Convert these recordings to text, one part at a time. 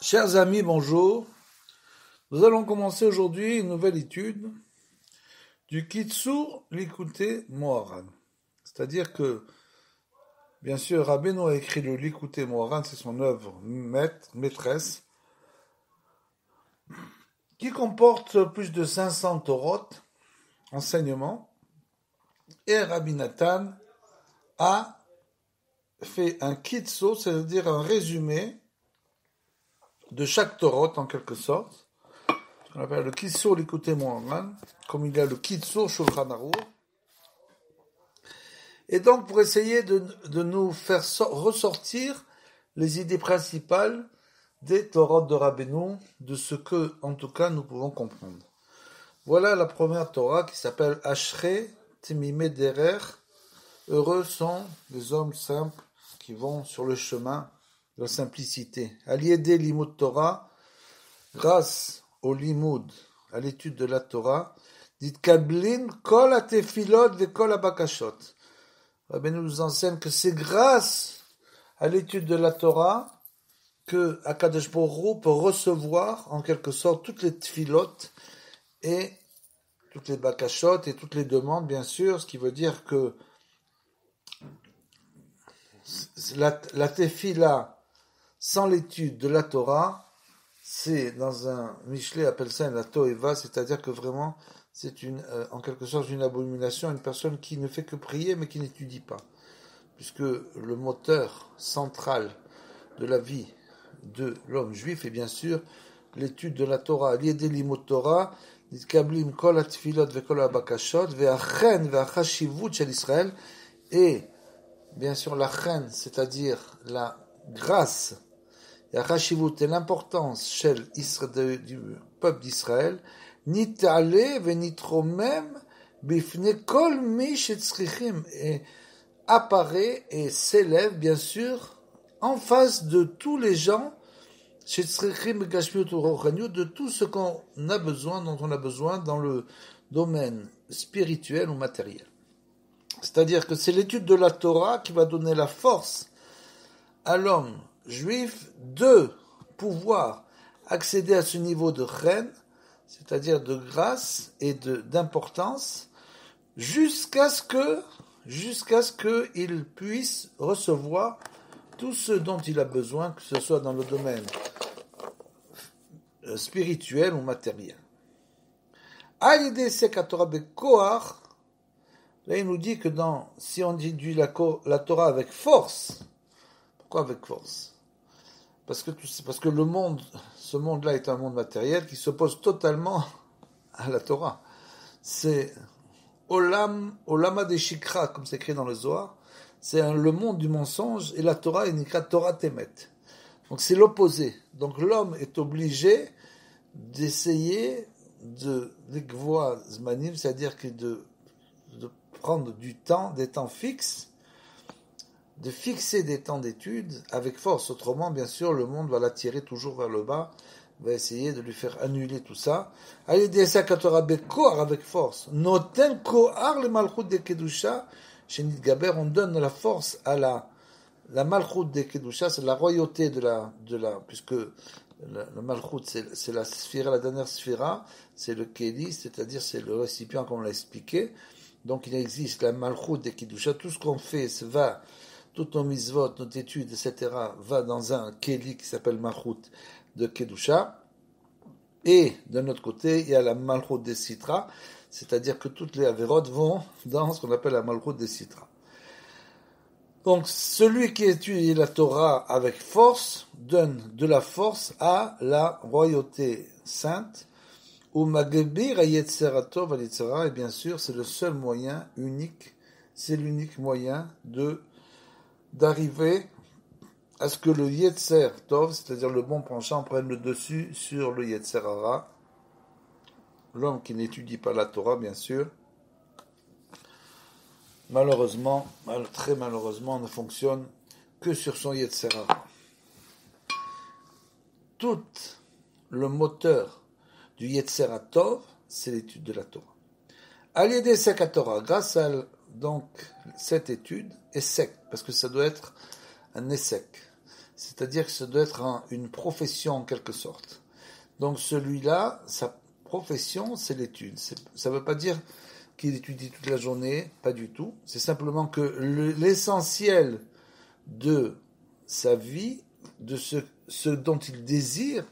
Chers amis, bonjour. Nous allons commencer aujourd'hui une nouvelle étude du Kitsur Likutei Moharan. C'est-à-dire que, bien sûr, Rabbeinu a écrit le Likutei Moharan, c'est son œuvre maîtresse, qui comporte plus de 500 Torot, enseignements, et Rabbi Nathan a fait un Kitsur, c'est-à-dire un résumé de chaque Torot en quelque sorte. On appelle le Kitsur Likutei Moharan, comme il y a le Kitsur Shulchan Aruch. Et donc, pour essayer de nous faire ressortir les idées principales des Torah de Rabbeinu, de ce que, en tout cas, nous pouvons comprendre. Voilà la première Torah qui s'appelle Ashrei Temimei Derer. Heureux sont les hommes simples qui vont sur le chemin de la simplicité. Aliédé Limud Torah, grâce au Limud, à l'étude de la Torah, dit Kablin kol atefilot ve kol abakashot. Rabbeinu nous enseigne que c'est grâce à l'étude de la Torah que Akadosh Baruch Hu peut recevoir en quelque sorte toutes les tfilotes et toutes les bakashot et toutes les demandes, bien sûr, ce qui veut dire que la tefila sans l'étude de la Torah, c'est dans un Michelet appelle ça la toeva, c'est-à-dire que vraiment c'est en quelque sorte une abomination, une personne qui ne fait que prier mais qui n'étudie pas. Puisque le moteur central de la vie de l'homme juif est bien sûr l'étude de la Torah. Liédé limud Torah, nitkablim kol atfilot vekol abakashot, ve'achen ve'achashivut shel Israël, et bien sûr la chen, c'est-à-dire la grâce, et achashivut et l'importance du peuple d'Israël, nit'ale ve'nitromem bifne kol mi shetzrichim, et apparaît et s'élève, bien sûr, en face de tous les gens, de tout ce qu'on a besoin, dont on a besoin dans le domaine spirituel ou matériel. C'est-à-dire que c'est l'étude de la Torah qui va donner la force à l'homme juif de pouvoir accéder à ce niveau de chen, c'est-à-dire de grâce et d'importance, jusqu'à ce qu'il puisse recevoir tout ce dont il a besoin, que ce soit dans le domaine spirituel ou matériel. Là il nous dit que si on déduit la Torah avec force, pourquoi avec force? Parce que ce monde-là est un monde matériel qui s'oppose totalement à la Torah. C'est Olama de Shikra, comme c'est écrit dans le Zohar, c'est le monde du mensonge, et la Torah est écrite Torah Temet. Donc c'est l'opposé. Donc l'homme est obligé d'essayer de l'ikvoa zmanim, c'est-à-dire que de prendre des temps fixes, de fixer des temps d'études avec force. Autrement, bien sûr, le monde va l'attirer toujours vers le bas, va essayer de lui faire annuler tout ça. Avec force. Noten kohar le malchut de kedusha, shenit gaber, on donne la force à la malchut de kedusha, c'est la royauté de la puisque le malchut c'est la sphira, la dernière sphira, c'est le keli, c'est-à-dire c'est le récipient comme on l'a expliqué. Donc il existe la malchut de kedusha, tout ce qu'on fait va, toutes nos mitzvot, notre étude, etc., va dans un keli qui s'appelle malchut de Kedusha, et d'un autre côté, il y a la Malchut des Sitra, c'est-à-dire que toutes les Averot vont dans ce qu'on appelle la Malchut des Sitra. Donc, celui qui étudie la Torah avec force donne de la force à la royauté sainte, ou Magebir Ayetzeratov Alitzera, et bien sûr, c'est le seul moyen unique, c'est l'unique moyen d'arriver à ce que le Yetzer Tov, c'est-à-dire le bon penchant, prenne le dessus sur le Yetzer Hara, l'homme qui n'étudie pas la Torah, bien sûr, malheureusement, très malheureusement, ne fonctionne que sur son Yetzer Hara. Tout le moteur du Yetzer Tov, c'est l'étude de la Torah. Aliédé Sek Torah, grâce à donc cette étude, est sec, parce que ça doit être un essek. C'est-à-dire que ça doit être une profession en quelque sorte. Donc celui-là, sa profession, c'est l'étude. Ça ne veut pas dire qu'il étudie toute la journée, pas du tout. C'est simplement que l'essentiel de sa vie, de ce dont il désire,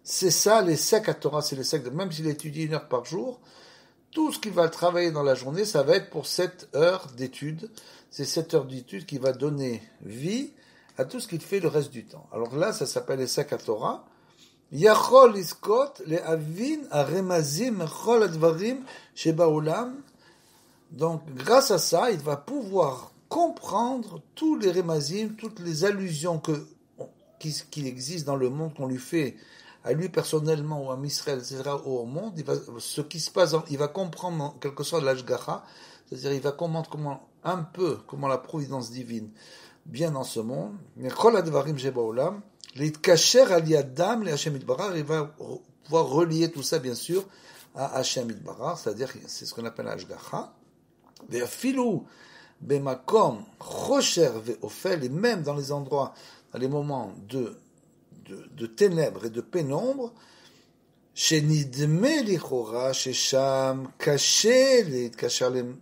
c'est ça, les sacs à Torah, c'est les sacs, même s'il étudie 1 heure par jour, tout ce qu'il va travailler dans la journée, ça va être pour 7 heures d'études. C'est 7 heures d'études qui va donner vie à tout ce qu'il fait le reste du temps. Alors là, ça s'appelle les sacs à Torah. Yachol iskot le avin aremazim chol advarim shebaolam. Donc, grâce à ça, il va pouvoir tous les remazim, toutes les allusions qui existent dans le monde qu'on lui fait, à lui personnellement ou à Israël, etc., ou au monde. Ce qui se passe, il va comprendre en quelque sorte l'ashgacha, c'est-à-dire il va comprendre comment la providence divine vient dans ce monde. Mais chol advarim shebaolam. L'itkacher aliyadam le Hashem Itbarach, il va pouvoir relier tout ça, bien sûr, à Hashem Itbarach, c'est-à-dire, c'est ce qu'on appelle l'ashgacha. Ve'afilu bemakom chosher ve'ofel, et même dans les endroits, dans les moments de ténèbres et de pénombre, שנדמה לכאורה ששם קשה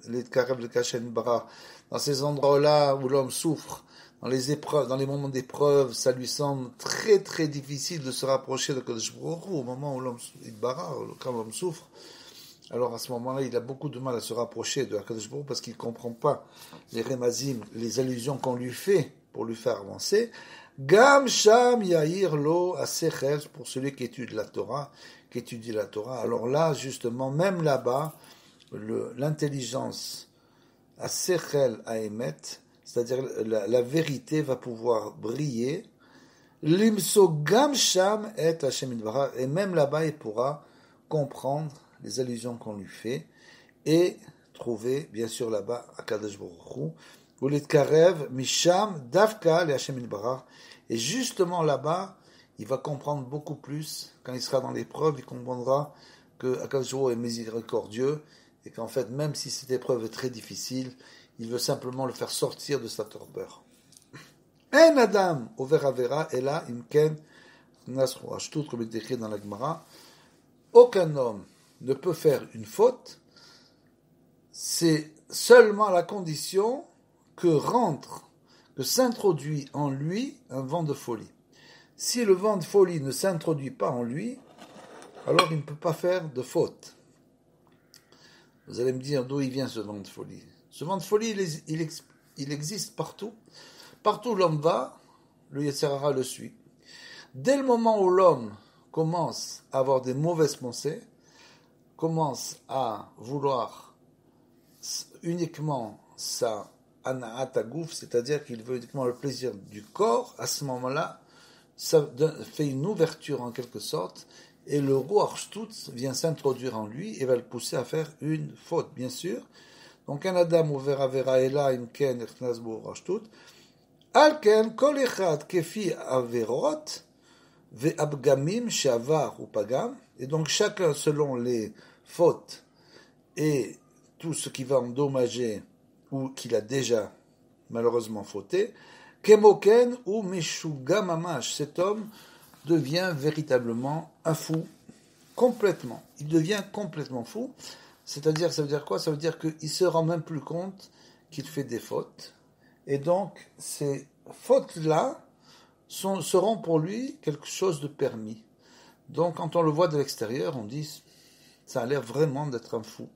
להתקרב לקשר יתברך. Dans ces endroits-là où l'homme souffre, dans les épreuves, dans les moments d'épreuve, ça lui semble très très difficile de se rapprocher de Kadosh Baruch Hu. Au moment où l'homme quand l'homme souffre, alors à ce moment-là, il a beaucoup de mal à se rapprocher de Kadosh Baruch Hu parce qu'il ne comprend pas les remazim, les allusions qu'on lui fait pour lui faire avancer. Gam sham yahir lo asechel, pour celui qui étudie la Torah. Alors là, justement, même là-bas, l'intelligence asechel aemet, c'est-à-dire la vérité va pouvoir briller. Limso gam sham et Hashem Itbarach, et même là-bas, il pourra comprendre les allusions qu'on lui fait et trouver, bien sûr, là-bas, Akadosh Baruch Hu, ou l'itkarev misham davka le Hashem Itbarach. Et justement là-bas, il va comprendre beaucoup plus. Quand il sera dans l'épreuve, il comprendra que Akadosh Baruch Hu est miséricordieux et qu'en fait, même si cette épreuve est très difficile, il veut simplement le faire sortir de sa torpeur. Un Adam over avera et là, imken nasru ashtut, comme il est écrit dans la Gemara, aucun homme ne peut faire une faute, c'est seulement à la condition que s'introduit en lui un vent de folie. Si le vent de folie ne s'introduit pas en lui, alors il ne peut pas faire de faute. Vous allez me dire d'où il vient ce vent de folie. Ce vent de folie, il existe partout. Partout où l'homme va, le Yetzer Hara le suit. Dès le moment où l'homme commence à avoir des mauvaises pensées, commence à vouloir uniquement sa ana'at hagouf, c'est-à-dire qu'il veut uniquement le plaisir du corps, à ce moment-là, ça fait une ouverture en quelque sorte, et le Ruach Shtut vient s'introduire en lui et va le pousser à faire une faute, bien sûr. Donc un Adam ouvert avera ela imken echnas bo Ruach Shtut. Alken kol echad kefi averot ve'abgamim she'avar ou pagam. Et donc chacun selon les fautes et tout ce qui va endommager ou qu'il a déjà malheureusement fauté. Kemoken ou meshuga mamash. Cet homme devient véritablement un fou, complètement. Il devient complètement fou. C'est-à-dire, ça veut dire quoi? Ça veut dire qu'il ne se rend même plus compte qu'il fait des fautes. Et donc, ces fautes-là seront pour lui quelque chose de permis. Donc, quand on le voit de l'extérieur, on dit, ça a l'air vraiment d'être un fou.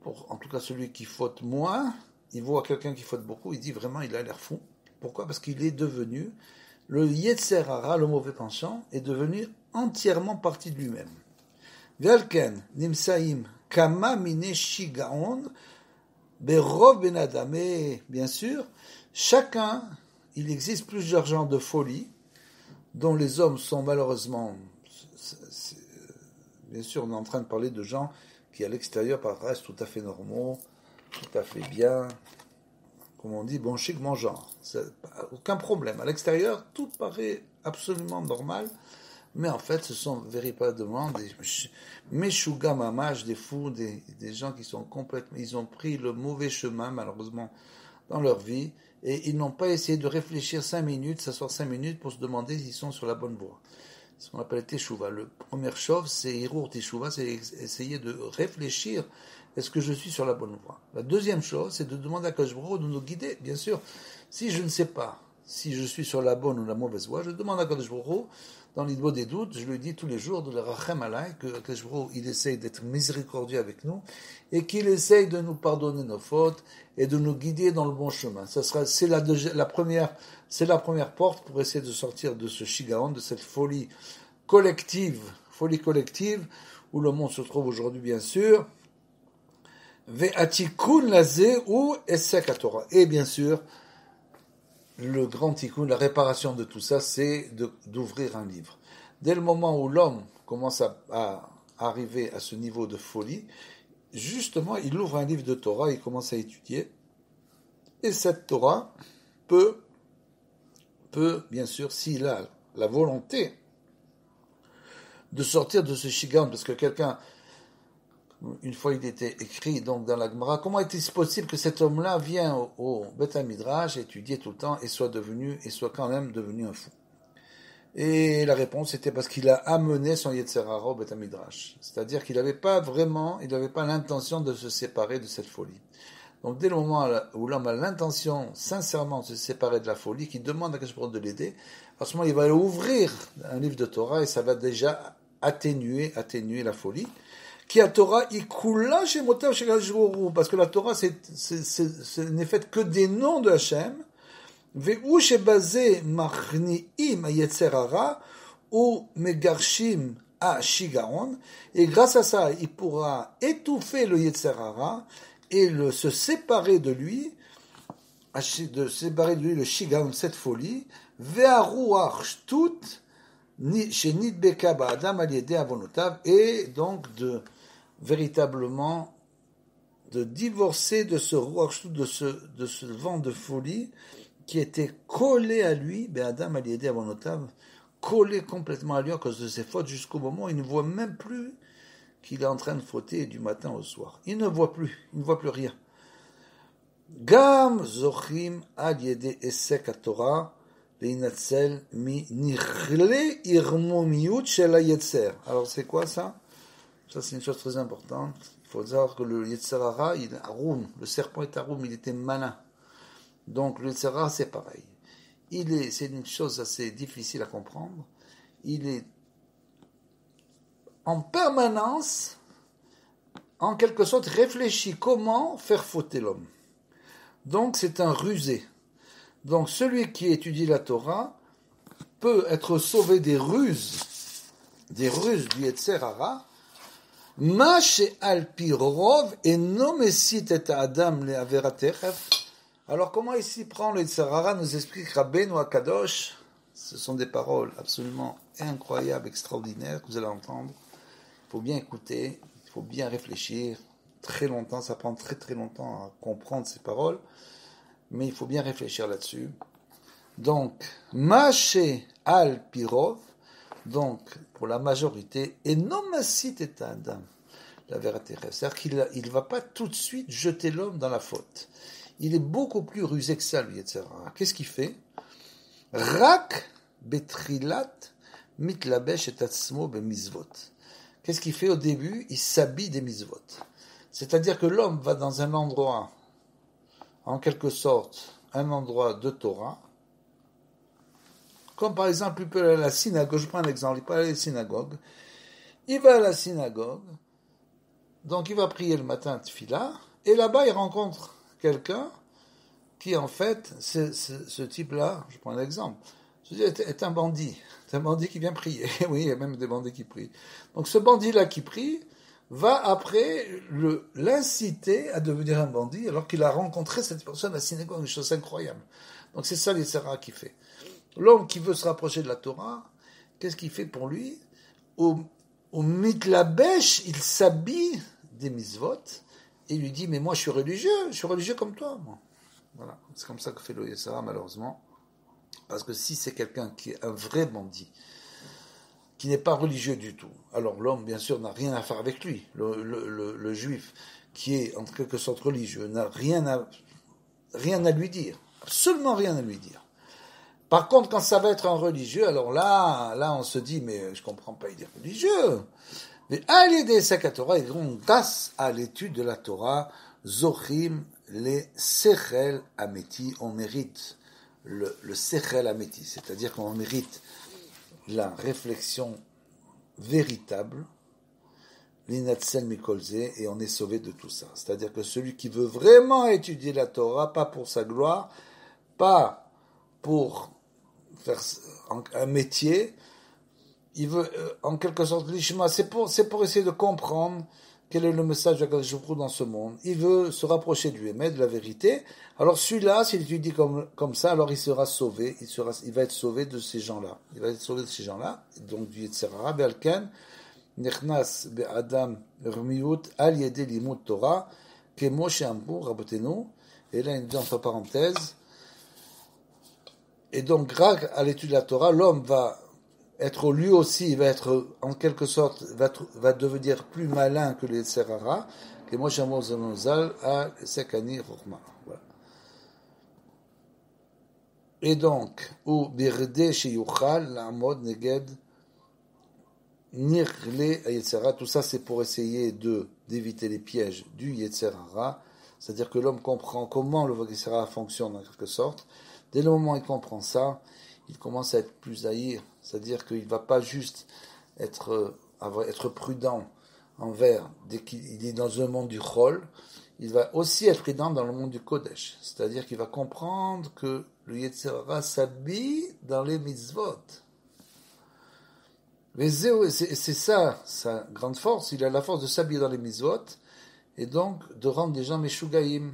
En tout cas, celui qui faute moins, il voit quelqu'un qui faute beaucoup, il dit vraiment, il a l'air fou. Pourquoi? Parce qu'il est devenu, le Yetzer Hara, le mauvais penchant, est devenu entièrement partie de lui-même. Ve'alken nimsaim kama mine shigaon berov ben adam. Et bien sûr, il existe plusieurs genres de folie dont les hommes sont malheureusement, bien sûr, on est en train de parler de gens qui à l'extérieur paraissent tout à fait normaux, tout à fait bien, comme on dit, bon chic, bon genre. Aucun problème. À l'extérieur, tout paraît absolument normal, mais en fait, ce sont véritablement des meshuga mamash, des fous, des gens qui sont complètement, ils ont pris le mauvais chemin, malheureusement, dans leur vie, et ils n'ont pas essayé de réfléchir 5 minutes, s'asseoir 5 minutes pour se demander s'ils sont sur la bonne voie. Ce qu'on appelle teshuva. Le première chose, c'est hirur teshuva, c'est essayer de réfléchir, est-ce que je suis sur la bonne voie? La deuxième chose, c'est de demander à Kadosh Baruch Hu de nous guider. Bien sûr, si je ne sais pas si je suis sur la bonne ou la mauvaise voie, je demande à Kadosh Baruch Hu, dans l'idée des doutes, je lui dis tous les jours de le rachem alay, que Kadosh Baruch Hu, il essaye d'être miséricordieux avec nous, et qu'il essaye de nous pardonner nos fautes, et de nous guider dans le bon chemin. C'est la première porte pour essayer de sortir de ce shigaon, de cette folie collective, où le monde se trouve aujourd'hui, bien sûr. Ve'atikun lazeh ou esek haTorah. Et bien sûr, le grand tikkun, la réparation de tout ça, c'est d'ouvrir un livre. Dès le moment où l'homme commence à arriver à ce niveau de folie, justement, il ouvre un livre de Torah, il commence à étudier, et cette Torah peut bien sûr, s'il a la volonté de sortir de ce shigaon, parce que quelqu'un, une fois il était écrit donc dans la Gemara, comment est-il possible que cet homme-là vienne au Beth Midrash étudier tout le temps et soit quand même devenu un fou? Et la réponse était parce qu'il a amené son Yetzer Hara au Beth Midrash, c'est-à-dire qu'il n'avait pas l'intention de se séparer de cette folie. Donc dès le moment où l'homme a l'intention sincèrement de se séparer de la folie, qu'il demande à Kadosh Baruch Hu de l'aider, à ce moment il va ouvrir un livre de Torah et ça va déjà atténuer la folie. Qui a Torah ikula shemotav shel Kadosh Baruch Hu, parce que la Torah ce n'est faite que des noms de Hachem. Ve'u shebazeh machniim hayetzer hara ou megarshim a shigaon, et grâce à ça il pourra étouffer le yetzer hara et se séparer de lui le shigaon, cette folie, ve'aruach shtut shenidbeka ba'adam al yedei avonotav, et donc véritablement de divorcer de ce ruach shtut, de ce vent de folie qui était collé à lui, be'adam al yedei avonotav, collé complètement à lui à cause de ses fautes, jusqu'au moment où il ne voit même plus qu'il est en train de fauter du matin au soir. Il ne voit plus rien. Gam zochim al yedei esek haTorah leinatzel mi nichle irmomiyut shel hayetzer. Alors c'est quoi ça? Ça c'est une chose très importante. Il faut savoir que le yetzer hara, il est aroum. Le serpent est aroum, il était malin. Donc le yetzer hara c'est pareil. C'est une chose assez difficile à comprendre. Il est en permanence, en quelque sorte, réfléchit comment faire fauter l'homme. Donc c'est un rusé. Donc celui qui étudie la Torah peut être sauvé des ruses du Yetzer Hara. Ma she'al pi rov eno mesit et ha'adam le'avera techef. Alors comment il s'y prend le Yetzer Hara, nous explique Rabbeinu HaKadosh. Ce sont des paroles absolument incroyables, extraordinaires que vous allez entendre. Il faut bien écouter, il faut bien réfléchir. Très longtemps, ça prend très très longtemps à comprendre ces paroles, mais il faut bien réfléchir là-dessus. Donc, Maché al Pirov, donc pour la majorité, et non masit et adam, la vérité. C'est-à-dire qu'il ne va pas tout de suite jeter l'homme dans la faute. Il est beaucoup plus rusé que ça, lui, etc. Qu'est-ce qu'il fait? Rak betrilat mitlabesh et atzmo bemizvot. Qu'est-ce qu'il fait au début? Il s'habille des mizvot. C'est-à-dire que l'homme va dans un endroit, en quelque sorte, un endroit de Torah, comme par exemple, il peut aller à la synagogue, je prends un exemple, il peut aller à la synagogue, il va à la synagogue, donc il va prier le matin tefila, et là-bas il rencontre quelqu'un qui en fait, ce type-là, je prends un exemple, est un bandit. C'est un bandit qui vient prier. Oui, il y a même des bandits qui prient. Donc ce bandit-là qui prie va après l'inciter à devenir un bandit alors qu'il a rencontré cette personne à la synagogue, une chose incroyable. Donc c'est ça l'Yetzer qui fait. L'homme qui veut se rapprocher de la Torah, qu'est-ce qu'il fait pour lui? Au mitlabesh, il s'habille des mitzvot et il lui dit, mais moi je suis religieux comme toi. Moi. Voilà, c'est comme ça que fait le Yetzer malheureusement. Parce que si c'est quelqu'un qui est un vrai bandit, qui n'est pas religieux du tout, alors l'homme, bien sûr, n'a rien à faire avec lui. Le juif, qui est en quelque sorte religieux, n'a rien à lui dire. absolument rien à lui dire. Par contre, quand ça va être un religieux, alors là, on se dit, mais je comprends pas, il est religieux. Mais à l'idée de Torah, et donc grâce à l'étude de la Torah, Zochim, les Sechel Ameti, on mérite le Sechel Ameti, c'est-à-dire qu'on mérite la réflexion véritable, l'Inatzel Mikolze, et on est sauvé de tout ça. C'est-à-dire que celui qui veut vraiment étudier la Torah, pas pour sa gloire, pas pour faire un métier, il veut, en quelque sorte, l'Ishma, c'est pour essayer de comprendre quel est le message de Akadosh Baruch Hu dans ce monde. Il veut se rapprocher du Hémet, de la vérité. Alors celui-là, s'il étudie comme ça, alors il sera sauvé, il va être sauvé de ces gens-là. Il va être sauvé de ces gens-là, donc du Yetzirah, Be'alken, Nechnas Be'adam Rmiut, Al Yede Limut Torah, Kemo She'amru Rabotenu, et là il dit entre parenthèses, et donc grâce à l'étude de la Torah, l'homme va être lui aussi, il va être en quelque sorte, va devenir plus malin que les Serara, que moi j'aime à Sekani Rochma. Et donc, ou Birde Sheyuchal, Lamod Neged, Nirle Yetzera, tout ça c'est pour essayer d'éviter les pièges du Yetzerara, c'est-à-dire que l'homme comprend comment le Yetzera fonctionne en quelque sorte. Dès le moment où il comprend ça, il commence à être plus haïr, c'est-à-dire qu'il ne va pas juste être prudent envers, dès qu'il est dans un monde du Chol, il va aussi être prudent dans le monde du Kodesh, c'est-à-dire qu'il va comprendre que le Yetzirah s'habille dans les mitzvot. Mais c'est ça, sa grande force, il a la force de s'habiller dans les mitzvot, et donc de rendre les gens meshugaïm,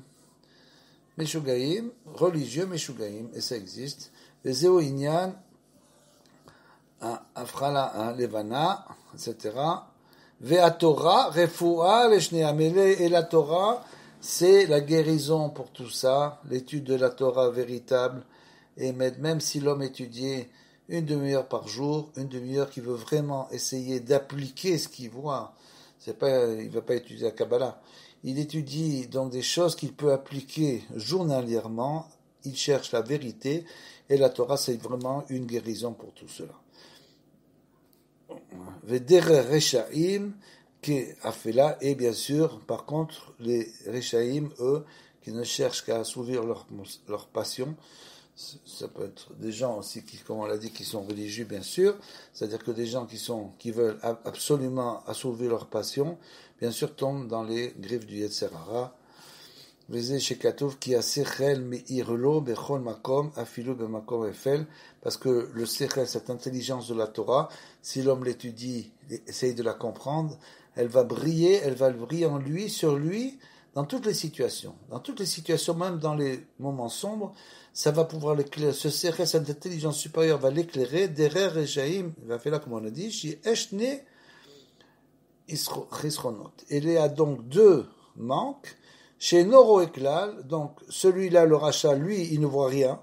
religieux meshugaïm, et ça existe. Les Zéo Inyan, Afrala Levana, etc. Vea Torah, Refoua, Leshneamele, et la Torah, c'est la guérison pour tout ça, l'étude de la Torah véritable, et même si l'homme étudiait une demi-heure par jour, une demi-heure qui veut vraiment essayer d'appliquer ce qu'il voit, il ne va pas étudier la Kabbalah, il étudie donc des choses qu'il peut appliquer journalièrement, il cherche la vérité, et la Torah, c'est vraiment une guérison pour tout cela. Vederer Rechaim, qui a fait là, et bien sûr, par contre, les Rechaim, eux, qui ne cherchent qu'à assouvir leur passion, ça peut être des gens aussi qui, comme on l'a dit, qui sont religieux, bien sûr, c'est-à-dire que des gens qui veulent absolument assouvir leur passion, bien sûr, tombent dans les griffes du Yetzirah. Parce que le sechel, cette intelligence de la Torah, si l'homme l'étudie, essaye de la comprendre, elle va briller en lui, sur lui, dans toutes les situations, même dans les moments sombres, ça va pouvoir l'éclairer. Ce sechel, cette intelligence supérieure va l'éclairer. Derer rejaim, il va faire là comme on a dit, shi eshne isronot. Il y a donc deux manques. Chez Noro Eklal, donc celui-là, le rachat, lui, il ne voit rien.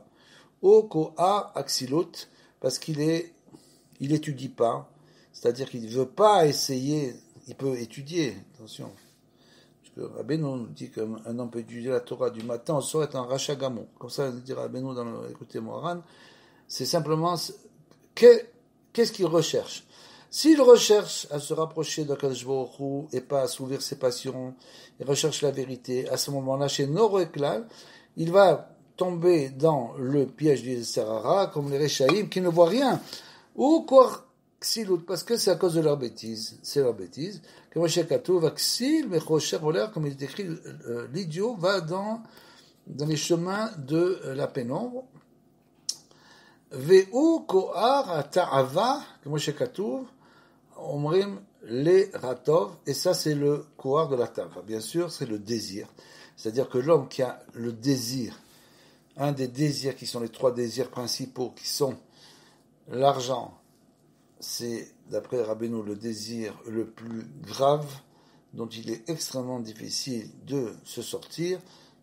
Au Koa Axilut, parce qu'il étudie pas. C'est-à-dire qu'il ne veut pas essayer, il peut étudier, attention. Parce que Rabbeinu nous dit qu'un homme peut étudier la Torah du matin au soir est un rachat gamon. Comme ça, il dit Rabbeinu dans l'écouté Moharan. C'est simplement, qu'est-ce qu'il recherche? S'il recherche à se rapprocher d'Akadosh Baruch Hu et pas à assouvir ses passions, il recherche la vérité, à ce moment-là, chez Noro Eklal, il va tomber dans le piège du Serara, comme les Rechaïm, qui ne voient rien. Ou quoi, parce que c'est à cause de leur bêtise. C'est leur bêtise. Comme il est écrit, l'idiot va dans les chemins de la pénombre. Veu kohar ta'ava, comme Katuv, Omrim les ratov, et ça c'est le kohar de la tava. Bien sûr, c'est le désir. C'est-à-dire que l'homme qui a le désir, un des désirs qui sont les trois désirs principaux, qui sont l'argent, c'est, d'après Rabbeinu, le désir le plus grave, dont il est extrêmement difficile de se sortir,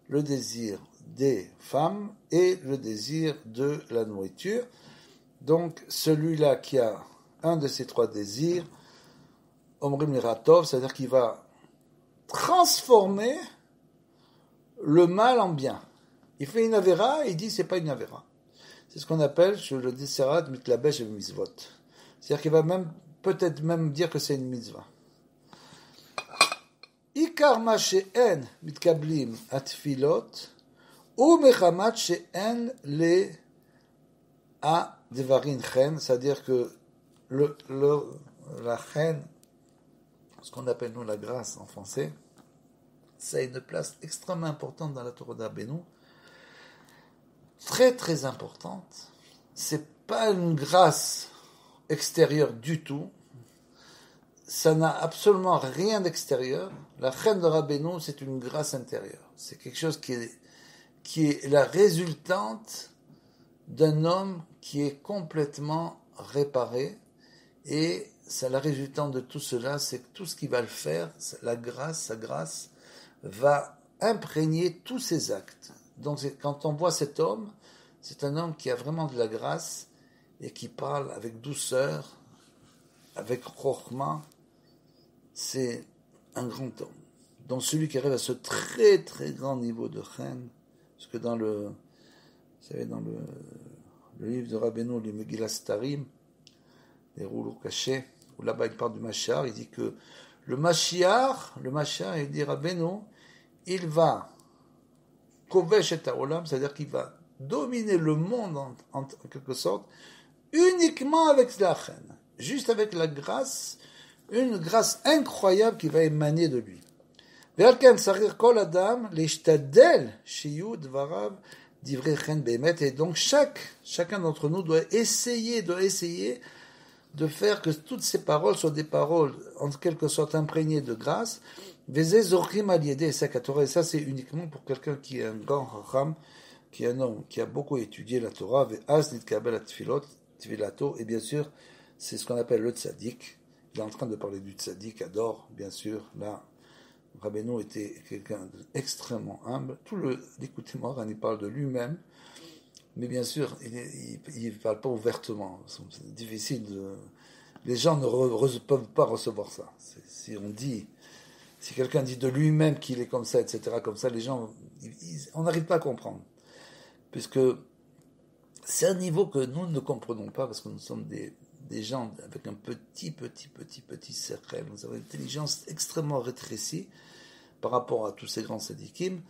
le désir des femmes et le désir de la nourriture. Donc, celui-là qui a un de ces trois désirs, Omrim Ratov, c'est-à-dire qu'il va transformer le mal en bien. Il fait une avéra et il dit c'est pas une avéra. C'est ce qu'on appelle chez le Disserat mitlabesh et mitzvot. C'est-à-dire qu'il va peut-être même dire que c'est une mitzvah. Ikar ma she'en mitkablim atfilot ou mechamat she'en le a devarin chen, c'est-à-dire que la chen, ce qu'on appelle nous la grâce en français, ça a une place extrêmement importante dans la Torah d'Abenu, très très importante. C'est pas une grâce extérieure du tout. Ça n'a absolument rien d'extérieur. La chen de Rabbeinu, c'est une grâce intérieure. C'est quelque chose qui est la résultante d'un homme qui est complètement réparé. Et c'est la résultante de tout cela, c'est que tout ce qui va le faire, sa grâce, va imprégner tous ses actes. Donc quand on voit cet homme, c'est un homme qui a vraiment de la grâce et qui parle avec douceur, avec chokhma. C'est un grand homme. Donc celui qui arrive à ce très très grand niveau de chen, parce que dans le livre de Rabbeinu, le Megillah Starim, les rouleaux cachés, où là-bas il parle du Mashiach, il dit que le Mashiach, il dit Rabbeinu, il va kovesh et haolam, c'est-à-dire qu'il va dominer le monde en quelque sorte, uniquement avec la chen, juste avec la grâce, une grâce incroyable qui va émaner de lui. Et donc chacun d'entre nous doit essayer de faire que toutes ces paroles soient des paroles en quelque sorte imprégnées de grâce. Et ça c'est uniquement pour quelqu'un qui est un grand chacham, qui est un homme qui a beaucoup étudié la Torah, et bien sûr c'est ce qu'on appelle le tzaddik. Il est en train de parler du tzaddik, adore, bien sûr. Là, Rabbeinu était quelqu'un d'extrêmement humble. L'écoutez Moharan, il parle de lui-même, mais bien sûr, il ne parle pas ouvertement. C'est difficile les gens ne peuvent pas recevoir ça. Si quelqu'un dit de lui-même qu'il est comme ça, etc., comme ça, les gens, on n'arrive pas à comprendre. Puisque c'est un niveau que nous ne comprenons pas, parce que nous sommes des gens avec un petit cercle, nous avons une intelligence extrêmement rétrécie par rapport à tous ces grands sadikim,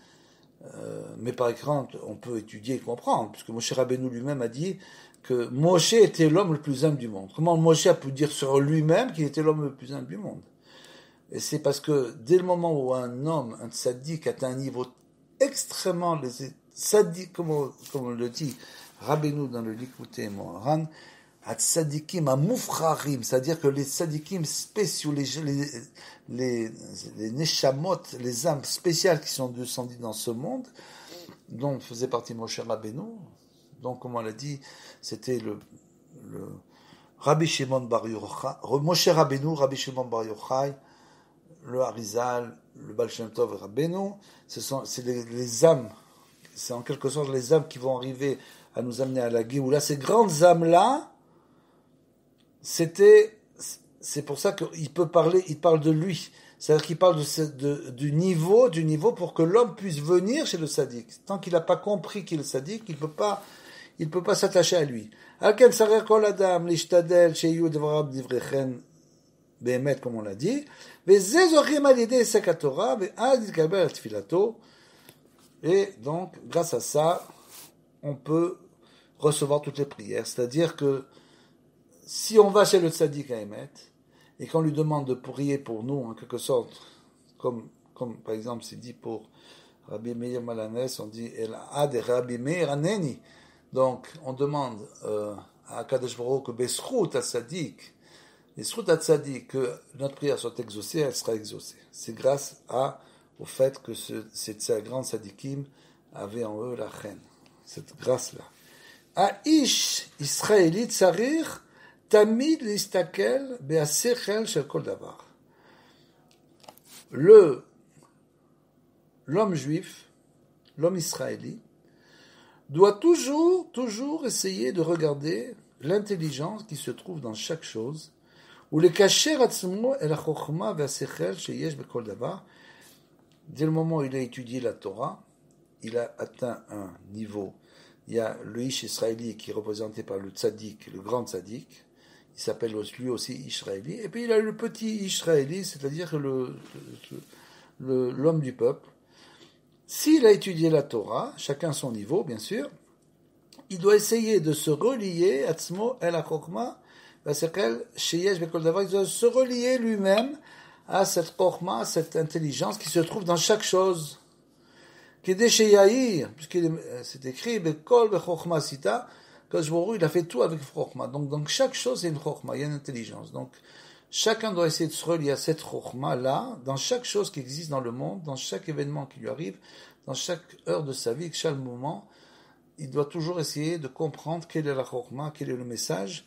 mais par exemple, on peut étudier et comprendre, puisque Moshe Rabbeinu lui-même a dit que Moshe était l'homme le plus humble du monde. Comment Moshe a pu dire sur lui-même qu'il était l'homme le plus humble du monde? Et c'est parce que dès le moment où un homme, un tzaddik, atteint un niveau extrêmement, tzaddik, comme on le dit, Rabbeinu dans le Likutei Moharan, à tzadikim, à moufrarim, c'est-à-dire que les tzadikim spéciaux, les neshamot, les âmes spéciales qui sont descendues dans ce monde, dont faisait partie Moshe Rabbeinu, donc comme on l'a dit, c'était le Rabbi Shimon Bar Yochai, Moshe Rabbeinu, Rabbi Shimon Bar Yochai, le Harizal, le Baal Shem Tov et Rabbeinu, c'est les âmes, c'est en quelque sorte les âmes qui vont arriver à nous amener à la Géoula. Ces grandes âmes-là, c'est pour ça qu'il il parle de lui. C'est-à-dire qu'il parle du niveau pour que l'homme puisse venir chez le sadique. Tant qu'il n'a pas compris qu'il est le sadique, il peut pas s'attacher à lui. Comme on l'a dit. Et donc, grâce à ça, on peut recevoir toutes les prières. C'est-à-dire que si on va chez le tzaddik à Emet, et qu'on lui demande de prier pour nous, en quelque sorte, comme par exemple c'est dit pour Rabbi Meir Malanes, on dit El Ad Rabbi Meir Aneni. Donc on demande à Kadosh Baruch Hu que Besrout à Tzaddik, que notre prière soit exaucée, elle sera exaucée. C'est grâce au fait que ces grands tzaddikim avaient en eux la reine, cette grâce-là. Aish Israéli tsarir tamid listakel be'asechel shel kol davar. L'homme juif, l'homme israélite, doit toujours essayer de regarder l'intelligence qui se trouve dans chaque chose, ou le kasher atzmo el hachokma ve'asechel sheyesh bekol davar. Dès le moment où il a étudié la Torah, il a atteint un niveau. Il y a le Ish israéli qui est représenté par le tzaddik, le grand tzaddik. Il s'appelle lui aussi Israéli. Et puis il a le petit Israéli, c'est-à-dire l'homme du peuple. S'il a étudié la Torah, chacun son niveau, bien sûr, il doit essayer de se relier, Atzmo el ha-chokma, sheyesh bekol davar, il doit se relier lui-même à cette chokma, à cette intelligence qui se trouve dans chaque chose. Kedé sheyahir, puisqu'il c'est écrit, bekol bechokma sita, Kajbourou, il a fait tout avec chokma. Donc chaque chose, il y a une chokma, il y a une intelligence. Donc, chacun doit essayer de se relier à cette chokma-là, dans chaque chose qui existe dans le monde, dans chaque événement qui lui arrive, dans chaque heure de sa vie, chaque moment, il doit toujours essayer de comprendre quelle est la chokma, quel est le message,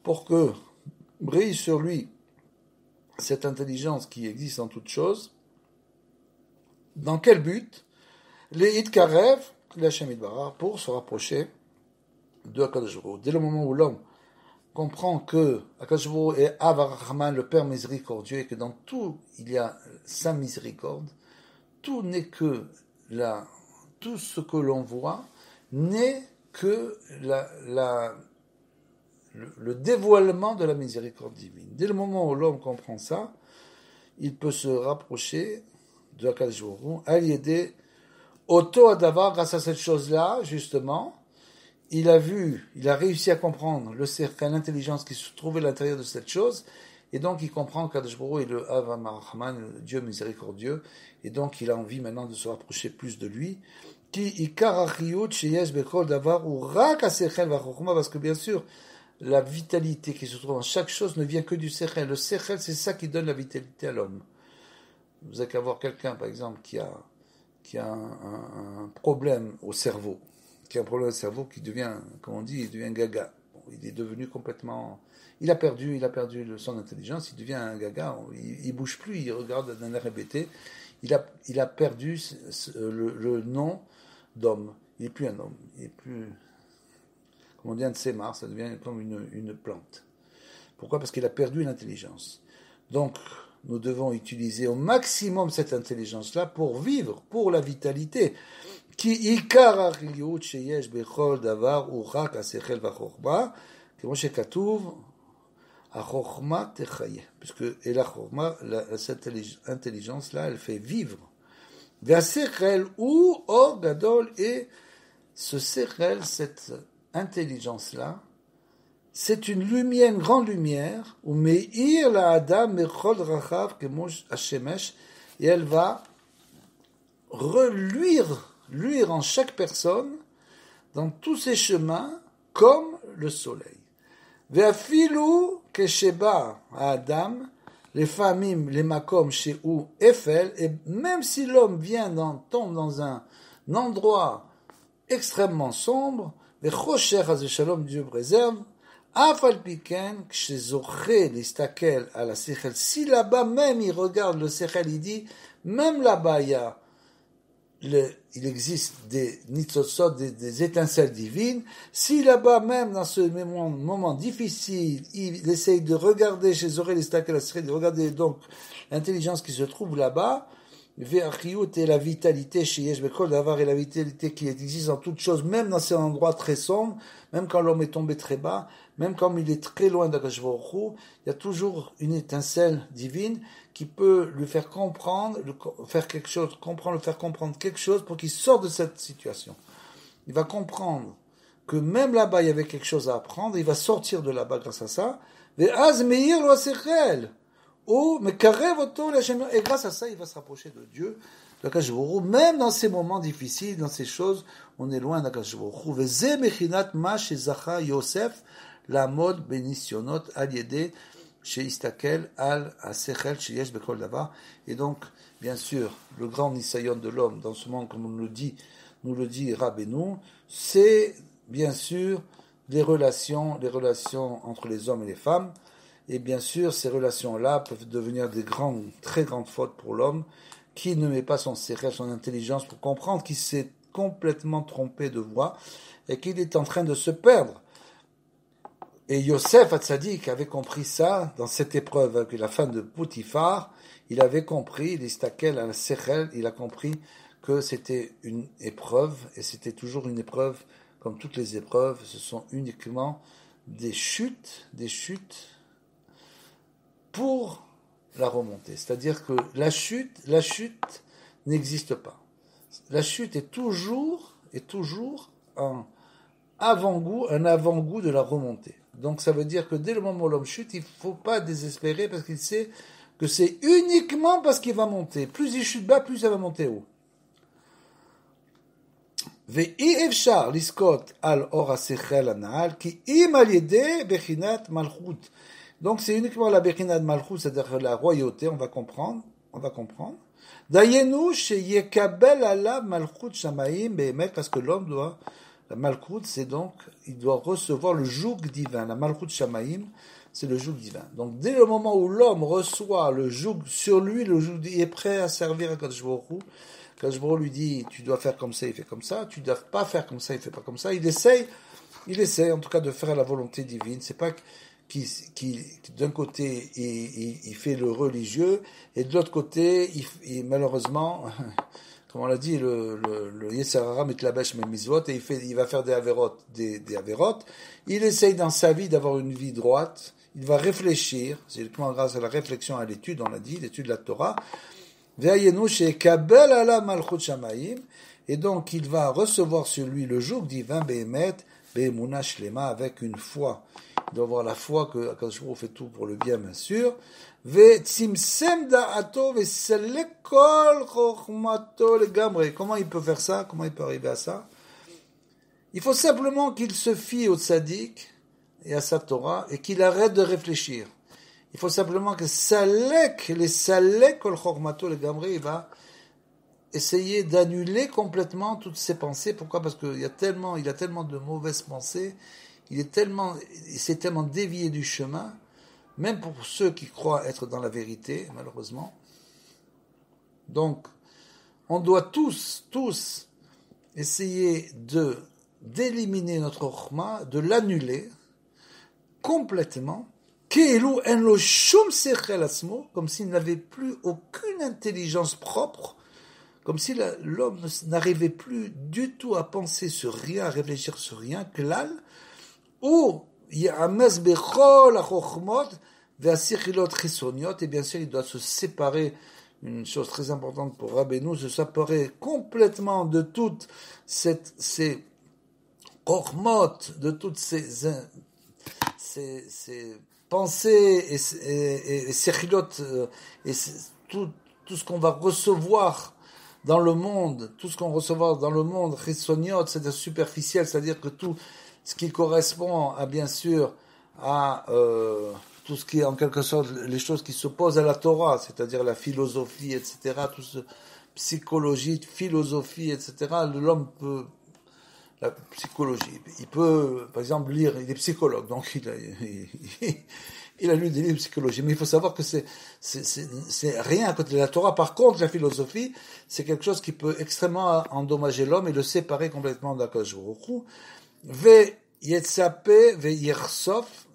pour que brille sur lui cette intelligence qui existe en toute chose. Dans quel but? Les Itkarev, l'Hachem Idbarah, pour se rapprocher de Akadosh Baruch Hu. Dès le moment où l'homme comprend que Akadosh Baruch Hu est Av HaRachman, le Père miséricordieux, et que dans tout il y a sa miséricorde, tout n'est que tout ce que l'on voit n'est que le dévoilement de la miséricorde divine. Dès le moment où l'homme comprend ça, il peut se rapprocher de Akadosh Baruch Hu, al-yedé Oto Adavar, grâce à cette chose-là, justement, il a réussi à comprendre le cercle, l'intelligence qui se trouvait à l'intérieur de cette chose, et donc il comprend qu'Akadosh Baruch Hu est le Av HaRachman, le Dieu miséricordieux, et donc il a envie maintenant de se rapprocher plus de lui. Parce que bien sûr, la vitalité qui se trouve dans chaque chose ne vient que du sechel. Le sechel, c'est ça qui donne la vitalité à l'homme. Vous avez qu'à voir quelqu'un, par exemple, qui a un problème au cerveau, qui devient, comme on dit, il devient gaga. Bon, il est devenu complètement... Il a perdu son intelligence, il devient un gaga, il bouge plus, il regarde d'un air hébété. Il a perdu le nom d'homme. Il n'est plus un homme, il n'est plus... Comme on dit, un tsémar, ça devient comme une plante. Pourquoi? Parce qu'il a perdu l'intelligence. Donc, nous devons utiliser au maximum cette intelligence-là pour vivre, pour la vitalité. Ki ikar ha'chiliyut sheyesh bechol davar hu rak ha'sechel va'chokhma, כמו שכתוב, החוכמה תחיה. Puisque, et la chokhma, cette intelligence-là, elle fait vivre. והשכל הוא אור גדול, et ce sechel, cette intelligence-là, c'est une lumière, une grande lumière, où me'ir la adam mechol rachav kemosh hashemesh, et elle va luire en chaque personne, dans tous ses chemins, comme le soleil. Ve'afilu kesheba adam, les famim, les makom chez ou Eiffel, et même si l'homme tombe dans un endroit extrêmement sombre, ve'chosher haz shalom, Dieu préserve, Afal piken, k'shezoché listakel à la sechel. Si là-bas même il regarde le sechel, il dit, même là-bas il existe des nitzotzot, des étincelles divines. Si là-bas même dans ce moment difficile, il essaye de regarder chez Zoré listakel à la sechel, de regarder donc l'intelligence qui se trouve là-bas, Ve'achiyut et la vitalité chez Yesh Bekol d'avoir et la vitalité qui existe en toute chose, même dans ces endroits très sombres, même quand l'homme est tombé très bas, même quand il est très loin d'Akadosh Baruch Hu, il y a toujours une étincelle divine qui peut lui faire comprendre, faire comprendre quelque chose pour qu'il sorte de cette situation. Il va comprendre que même là-bas il y avait quelque chose à apprendre, il va sortir de là-bas grâce à ça. Ve'az meir lo sechel. Et grâce à ça, il va se rapprocher de Dieu, d'Akadosh Baruch Hu, même dans ces moments difficiles, dans ces choses, on est loin d'Akadosh Baruch Hu. Veze mechinat ma shezacha Yosef la mode benisionot al yede sheistakel al asechel sheyesh bekol davar. Et donc, bien sûr, le grand nisayon de l'homme dans ce monde, comme nous le dit Rabbeinu, c'est bien sûr les relations entre les hommes et les femmes. Et bien sûr, ces relations-là peuvent devenir très grandes fautes pour l'homme qui ne met pas son sechel, son intelligence pour comprendre qu'il s'est complètement trompé de voie et qu'il est en train de se perdre. Et Yosef Hatzadik avait compris ça dans cette épreuve avec la femme de Poutifar. il avait compris, l'istakel al sechel, il a compris que c'était une épreuve, et c'était toujours une épreuve, comme toutes les épreuves, ce sont uniquement des chutes pour la remontée. C'est-à-dire que la chute n'existe pas. La chute est toujours un avant-goût de la remontée. Donc ça veut dire que dès le moment où l'homme chute, il ne faut pas désespérer parce qu'il sait que c'est uniquement parce qu'il va monter. Plus il chute bas, plus il va monter haut. ואי אפשר לזכות על אור השכל הנעל, כי אם על ידי בחינת מלכות. Donc c'est uniquement la בחינת מלכות, c'est-à-dire la royauté, on va comprendre. דיינו שיקבל עליו מלכות שמיים באמת, parce que l'homme doit, la malchut, c'est donc, il doit recevoir le joug divin. La malchut shamaim, c'est le joug divin. Donc dès le moment où l'homme reçoit le joug sur lui, le joug, il est prêt à servir à Kadosh Baruch Hu. Kadosh Baruch Hu lui dit, tu dois faire comme ça, il fait comme ça, tu dois pas faire comme ça, il fait pas comme ça. Il essaye en tout cas de faire la volonté divine. C'est pas qui d'un côté il fait le religieux et de l'autre côté il malheureusement comme on l'a dit le Yetzer Hara mitlabesh memizvot et il va faire des averot. Il essaye dans sa vie d'avoir une vie droite. Il va réfléchir, c'est uniquement grâce à la réflexion, à l'étude, on l'a dit, l'étude de la Torah. Et donc il va recevoir sur lui le joug divin Behemet, Behemuna Shlema, avec une foi. Il doit avoir la foi que Akadosh Baruch Hu fait tout pour le bien, bien sûr. Comment il peut faire ça? Comment il peut arriver à ça? Il faut simplement qu'il se fie au tzaddik et à sa Torah et qu'il arrête de réfléchir. Il faut simplement que il va essayer d'annuler complètement toutes ses pensées. Pourquoi? Parce qu'il a tellement de mauvaises pensées, il s'est tellement dévié du chemin, même pour ceux qui croient être dans la vérité, malheureusement. Donc, on doit tous essayer d'éliminer notre chokma, de l'annuler complètement, comme s'il n'avait plus aucune intelligence propre, comme si l'homme n'arrivait plus du tout à penser sur rien, à réfléchir sur rien, klal, ou ya'amaz bechol hachokmot ve'asichilot chisoniot, et bien sûr il doit se séparer, une chose très importante pour Rabbeinu, se séparer complètement de toutes ces chokmot, de toutes ces pensées et sechilot, et tout ce qu'on va recevoir dans le monde, chisoniot, c'est-à-dire superficiel, c'est-à-dire que tout ce qui correspond à, bien sûr, à tout ce qui est en quelque sorte les choses qui s'opposent à la Torah, c'est-à-dire la philosophie, etc., tout ce psychologie, philosophie, etc., l'homme peut, la psychologie, il peut, par exemple, lire, il est psychologue, donc il a lu des livres de psychologie, mais il faut savoir que c'est rien à côté de la Torah. Par contre, la philosophie, c'est quelque chose qui peut extrêmement endommager l'homme et le séparer complètement d'Akadosh Baruch Hu.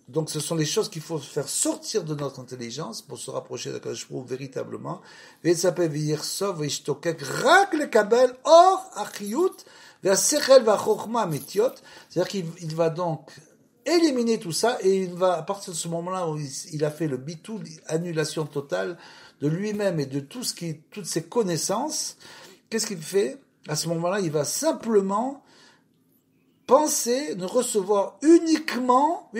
Donc ce sont les choses qu'il faut faire sortir de notre intelligence pour se rapprocher d'Akadosh Baruch Hu véritablement. C'est-à-dire qu'il va donc éliminer tout ça et il va, à partir de ce moment-là où il a fait le bitul, annulation totale de lui-même et de toutes ses connaissances, qu'est-ce qu'il fait? À ce moment-là, il va simplement penser, ne recevoir uniquement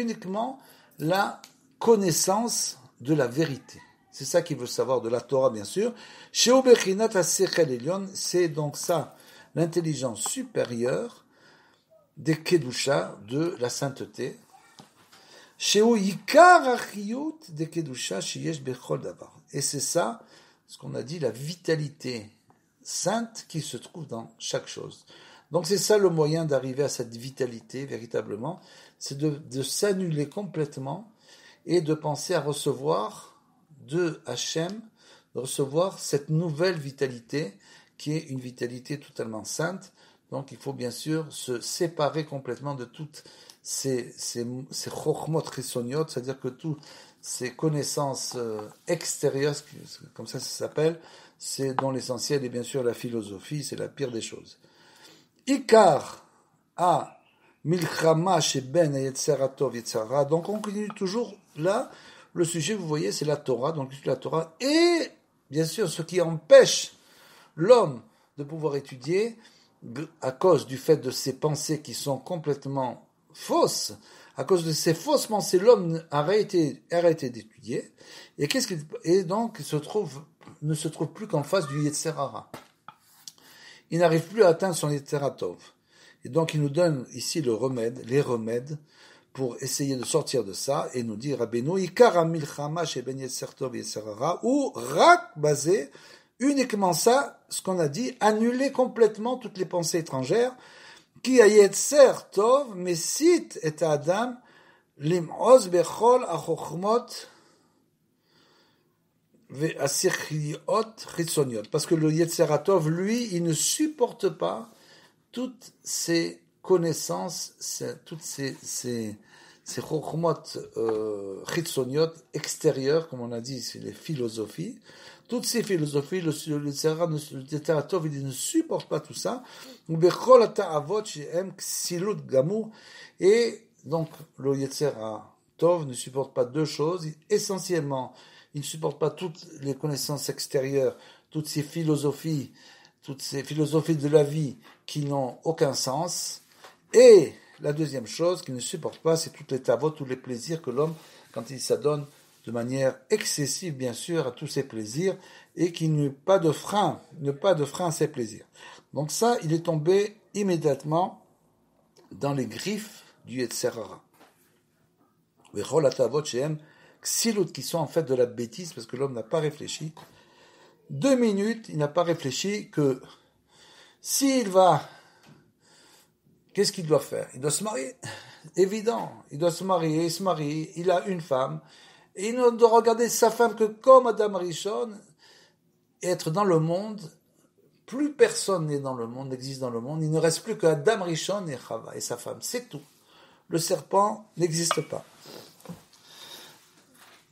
la connaissance de la vérité. C'est ça qu'il veut savoir de la Torah, bien sûr. C'est donc ça, l'intelligence supérieure des Kedusha, de la sainteté. Et c'est ça, ce qu'on a dit, la vitalité sainte qui se trouve dans chaque chose. Donc c'est ça le moyen d'arriver à cette vitalité, véritablement, c'est de s'annuler complètement et de penser à recevoir de Hachem, de recevoir cette nouvelle vitalité qui est une vitalité totalement sainte. Donc il faut bien sûr se séparer complètement de toutes ces chokhmot chisoniot, c'est-à-dire que toutes ces connaissances extérieures, comme ça s'appelle, c'est dans l'essentiel, et bien sûr la philosophie, c'est la pire des choses. Ikar a milchama sheben yetzer hatov yetzer hara. Donc on continue toujours là, le sujet, vous voyez, c'est la Torah, donc la Torah, et bien sûr ce qui empêche l'homme de pouvoir étudier, à cause du fait de ses pensées qui sont complètement fausses, à cause de ces fausses pensées, l'homme a arrêté d'étudier, et donc ne se trouve plus qu'en face du Yetzer Hara. Il n'arrive plus à atteindre son Yetzer Hatov. Et donc il nous donne ici les remèdes, pour essayer de sortir de ça, et nous dit Rabbeinu, Ikar ha-milchama sheben Yetzer Tov Yetzer Hara, ou rak basé, uniquement ça, ce qu'on a dit, annuler complètement toutes les pensées étrangères, qui a Yetzer Tov, mesit et Adam, lim'oz bechol ha-chochmot, parce que le Yetzer Hatov, lui, il ne supporte pas toutes ces connaissances, toutes ces chokhmot chitzoniot extérieures, comme on a dit, c'est les philosophies. Toutes ces philosophies, le Yetzer Hatov, il ne supporte pas tout ça. Et donc, le Yetzer Hatov ne supporte pas deux choses. Essentiellement, il ne supporte pas toutes les connaissances extérieures, toutes ces philosophies de la vie qui n'ont aucun sens. Et la deuxième chose qu'il ne supporte pas, c'est toutes les tavot, tous les plaisirs que l'homme, quand il s'adonne de manière excessive, bien sûr, à tous ses plaisirs, et qu'il n'y ait pas de frein à ses plaisirs. Donc ça, il est tombé immédiatement dans les griffes du Yetzer Hara. Vechol hatavot shehem ksilut, qui sont en fait de la bêtise, parce que l'homme n'a pas réfléchi. 2 minutes, il n'a pas réfléchi que s'il va, qu'est-ce qu'il doit faire? Il doit se marier. Évident, il doit se marier, il se marie, il a une femme, et il ne doit regarder sa femme que comme Adam Rishon, être dans le monde. Plus personne n'est dans le monde, n'existe dans le monde, il ne reste plus que Adam Rishon et Chava et sa femme, c'est tout. Le serpent n'existe pas.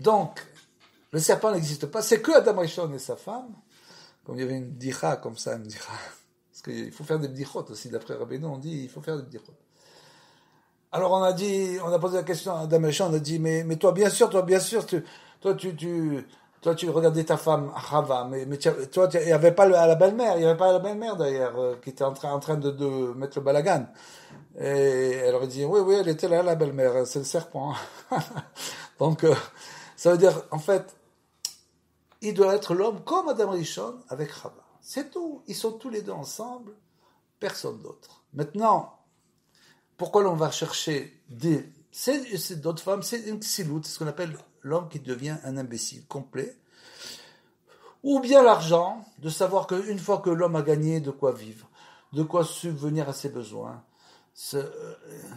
Donc, le serpent n'existe pas, c'est que Adam Rishon et sa femme. Comme il y avait une bdicha comme ça, une bdicha. Parce qu'il faut faire des bdichot aussi, d'après Rabbeinu, on dit il faut faire des bdichot. Alors on a posé la question à Adam Rishon, on a dit, mais toi bien sûr, tu regardais ta femme Chava, mais toi, il n'y avait pas la belle-mère d'ailleurs, qui était en train de mettre le balagan. Et elle aurait dit, oui, elle était là, la belle-mère, c'est le serpent. Donc, ça veut dire, en fait, il doit être l'homme comme Adam Rishon avec Chava. C'est tout. Ils sont tous les deux ensemble, personne d'autre. Maintenant, pourquoi l'on va chercher d'autres femmes? C'est une ksilut, c'est ce qu'on appelle l'homme qui devient un imbécile complet. Ou bien l'argent, de savoir qu'une fois que l'homme a gagné de quoi vivre, de quoi subvenir à ses besoins,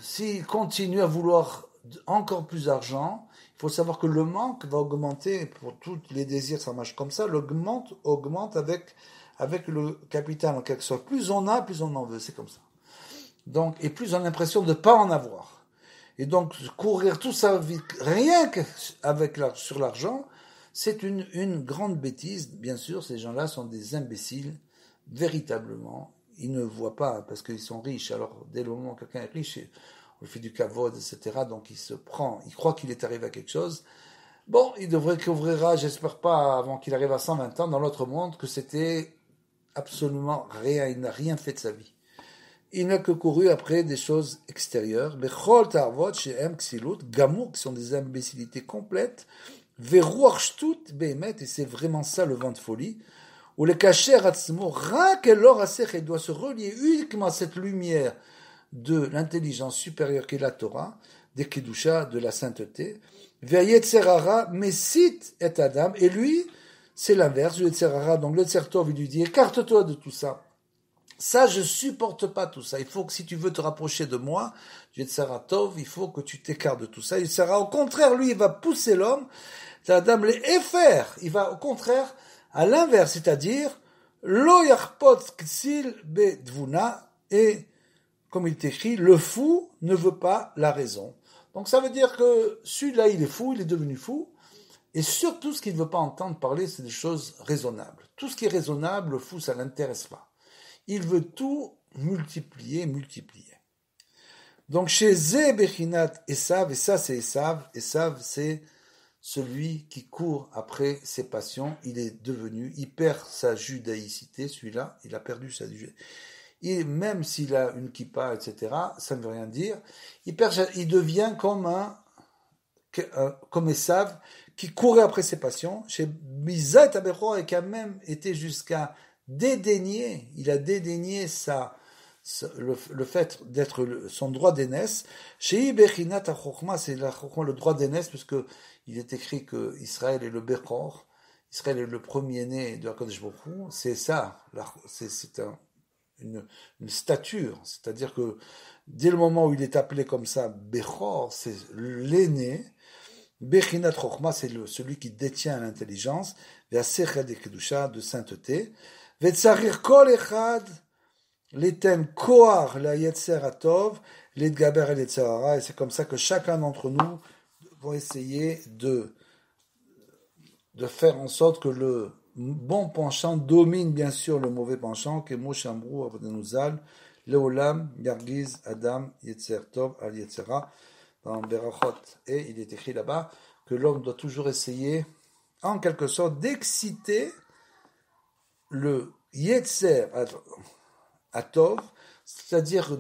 s'il continue à vouloir encore plus d'argent, il faut savoir que le manque va augmenter pour tous les désirs, ça marche comme ça, augmente avec le capital en quelque sorte. Plus on a, plus on en veut, c'est comme ça. Donc, et plus on a l'impression de ne pas en avoir. Et donc, courir toute sa vie, rien que sur l'argent, c'est une grande bêtise. Bien sûr, ces gens-là sont des imbéciles, véritablement. Ils ne voient pas, parce qu'ils sont riches. Alors, dès le moment où quelqu'un est riche, on lui fait du kavod, etc. Donc, il croit qu'il est arrivé à quelque chose. Bon, il devrait qu'ouvrira, j'espère pas, avant qu'il arrive à 120 ans, dans l'autre monde, que c'était absolument rien. Il n'a rien fait de sa vie. Il n'a que couru après des choses extérieures. Bechol ta'avot she'em ksilut, gamour, qui sont des imbécilités complètes. Veruach shtut behemet, et c'est vraiment ça le vent de folie. Ou le kacher atzmo, rak elor asech, il doit se relier uniquement à cette lumière de l'intelligence supérieure qui est la Torah, des kedusha, de la sainteté. Ve'yetzer hara mesit et Adam, et lui, c'est l'inverse, le Yetzer hara. Donc le Yetzer Tov, il lui dit, écarte-toi de tout ça. Ça, je supporte pas tout ça. Il faut que si tu veux te rapprocher de moi, Yetzer Tov, il faut que tu t'écartes de tout ça. Yetzer hara, au contraire, lui, il va pousser l'homme. Adam les faire. Il va au contraire à l'inverse, c'est-à-dire lo yarpot ksil bedvuna, et comme il est écrit, le fou ne veut pas la raison. Donc ça veut dire que celui-là, il est fou, il est devenu fou. Et surtout, ce qu'il ne veut pas entendre parler, c'est des choses raisonnables. Tout ce qui est raisonnable, le fou, ça ne l'intéresse pas. Il veut tout multiplier. Donc, chez Zé Bechinat Esav, et ça c'est Esav, c'est celui qui court après ses passions, il perd sa judaïcité, celui-là, il a perdu sa judaïcité. Même s'il a une kippa, etc., ça ne veut rien dire, il devient comme Esav, qui courait après ses passions, chez Mizat Abechor, et qui a même été jusqu'à dédaigner, il a dédaigné le fait d'être son droit d'aînesse. Chez Bechinat HaChokhma, c'est le droit d'aînesse, puisque il est écrit que Israël est le Bechor, Israël est le premier-né de HaKadosh Baruch Hu. C'est ça, c'est une stature, c'est-à-dire que dès le moment où il est appelé comme ça, Bechor, c'est l'aîné. Bechinat Chokhma, c'est celui qui détient l'intelligence, Ve'asechel de Kedusha, de sainteté. Ve'tsarir kol echad, l'eten koar la yetzer atov, l'etgaber el yetzer hara, et c'est comme ça que chacun d'entre nous va essayer de faire en sorte que le bon penchant domine bien sûr le mauvais penchant, que Moshe Amrou Avdenuzal, Leolam, Yargiz, Adam, Yetzer Tov, Al Yetzera, dans Berachot. Et il est écrit là-bas que l'homme doit toujours essayer, en quelque sorte, d'exciter le Yetzer Atov, c'est-à-dire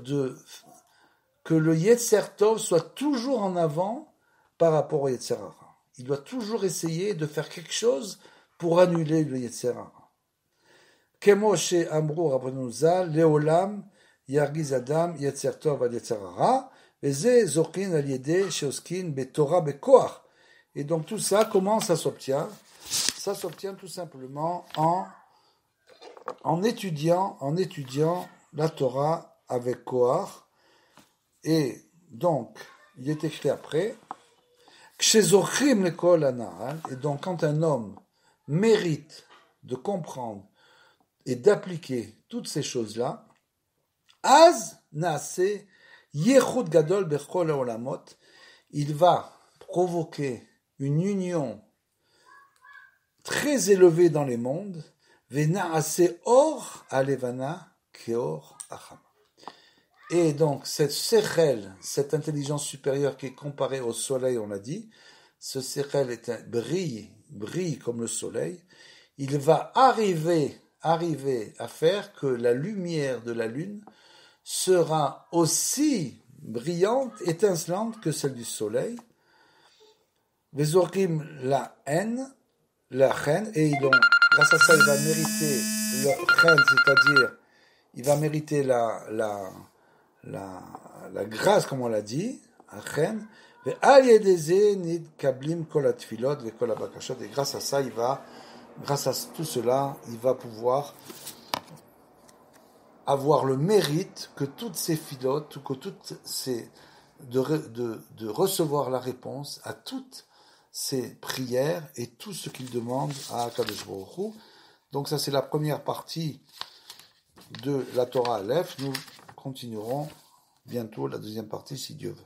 que le Yetzer Tov soit toujours en avant par rapport au Yetzer Hara. Il doit toujours essayer de faire quelque chose pour annuler le Yetzer Hara. Kemo she Amrou Rabbanu Zal, Leolam, Yargiz Adam, Yetzer Tov al Yetzer Hara, Veze Zokin al Yede, Sheoskin, Betorah, Bekoach. Et donc tout ça, comment ça s'obtient? Ça s'obtient tout simplement en étudiant la Torah avec Koach. Et donc, il est écrit après, Kshezochim lekol hana'al, et donc quand un homme mérite de comprendre et d'appliquer toutes ces choses-là, Az naase yechud gadol bechol haolamot, il va provoquer une union très élevée dans les mondes, ve'naase or alevana keor achama. Et donc, cette sechel, cette intelligence supérieure qui est comparée au soleil, on l'a dit, ce sechel brille comme le soleil, il va arriver à faire que la lumière de la lune sera aussi brillante, étincelante que celle du soleil. Vezorim la haine, et grâce à ça, il va mériter le haine, c'est-à-dire, il va mériter la grâce, comme on l'a dit, et grâce à ça, grâce à tout cela, il va pouvoir avoir le mérite que toutes ces filotes, de recevoir la réponse à toutes ces prières et tout ce qu'il demande à Kadosh Baruch Hu. Donc ça, c'est la première partie de la Torah Aleph. Nous continuerons bientôt la deuxième partie, si Dieu veut.